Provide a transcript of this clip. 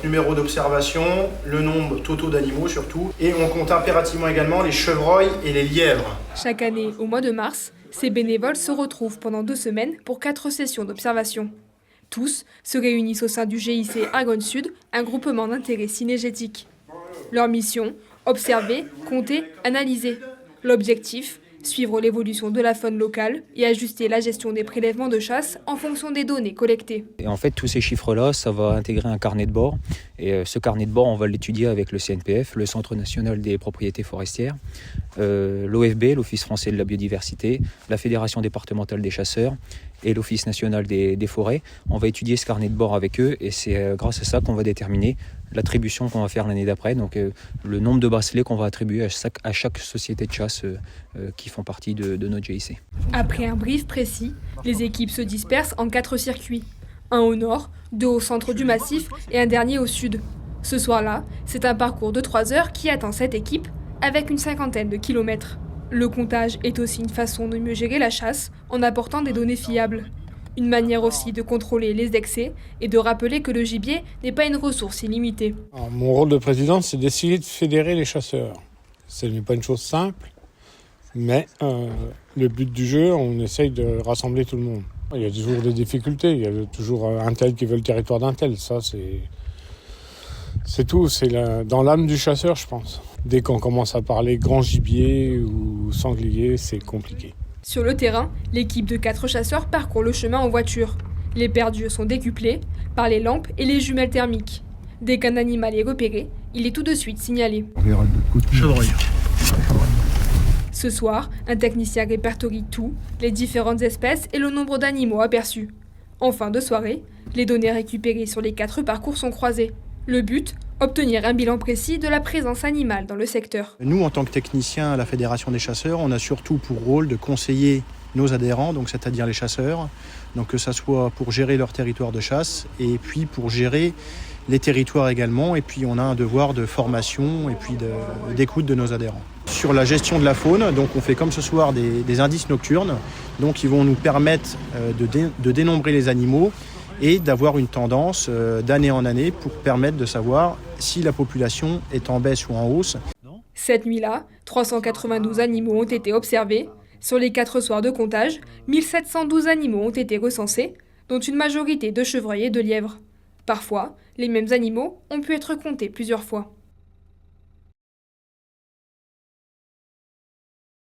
notre numéro d'observation, le nombre total d'animaux surtout, et on compte impérativement également les chevreuils et les lièvres. Chaque année, au mois de mars, ces bénévoles se retrouvent pendant 2 semaines pour 4 sessions d'observation. Tous se réunissent au sein du GIC Argonne Sud, un groupement d'intérêt cynégétique. Leur mission, observer, compter, analyser. L'objectif, suivre l'évolution de la faune locale et ajuster la gestion des prélèvements de chasse en fonction des données collectées. Et en fait, tous ces chiffres-là, ça va intégrer un carnet de bord. Et ce carnet de bord, on va l'étudier avec le CNPF, le Centre national des propriétés forestières, l'OFB, l'Office français de la biodiversité, la Fédération départementale des chasseurs et l'Office national des forêts. On va étudier ce carnet de bord avec eux et c'est grâce à ça qu'on va déterminer l'attribution qu'on va faire l'année d'après, donc le nombre de bracelets qu'on va attribuer à chaque société de chasse qui font partie de notre GIC. Après un brief précis, les équipes se dispersent en 4 circuits. Un au nord, 2 au centre du massif et un dernier au sud. Ce soir-là, c'est un parcours de 3 heures qui attend cette équipe avec une 50aine de kilomètres. Le comptage est aussi une façon de mieux gérer la chasse en apportant des données fiables. Une manière aussi de contrôler les excès et de rappeler que le gibier n'est pas une ressource illimitée. Alors, mon rôle de président, c'est d'essayer de fédérer les chasseurs. Ce n'est pas une chose simple, mais le but du jeu, on essaye de rassembler tout le monde. Il y a toujours des difficultés, il y a toujours un tel qui veut le territoire d'un tel. Ça, c'est tout, c'est dans l'âme du chasseur, je pense. Dès qu'on commence à parler grand gibier ou sanglier, c'est compliqué. Sur le terrain, l'équipe de 4 chasseurs parcourt le chemin en voiture. Les perdus sont décuplés par les lampes et les jumelles thermiques. Dès qu'un animal est repéré, il est tout de suite signalé. Chevreuil. Ce soir, un technicien répertorie tout, les différentes espèces et le nombre d'animaux aperçus. En fin de soirée, les données récupérées sur les 4 parcours sont croisées. Le but, obtenir un bilan précis de la présence animale dans le secteur. Nous, en tant que techniciens à la Fédération des chasseurs, on a surtout pour rôle de conseiller nos adhérents, donc c'est-à-dire les chasseurs, donc que ça soit pour gérer leur territoire de chasse et puis pour gérer les territoires également. Et puis on a un devoir de formation et puis d'écoute de nos adhérents. Sur la gestion de la faune, donc on fait comme ce soir des indices nocturnes, donc ils vont nous permettre de dénombrer les animaux et d'avoir une tendance d'année en année pour permettre de savoir si la population est en baisse ou en hausse. Cette nuit-là, 392 animaux ont été observés. Sur les 4 soirs de comptage, 1712 animaux ont été recensés, dont une majorité de chevreuils et de lièvres. Parfois, les mêmes animaux ont pu être comptés plusieurs fois.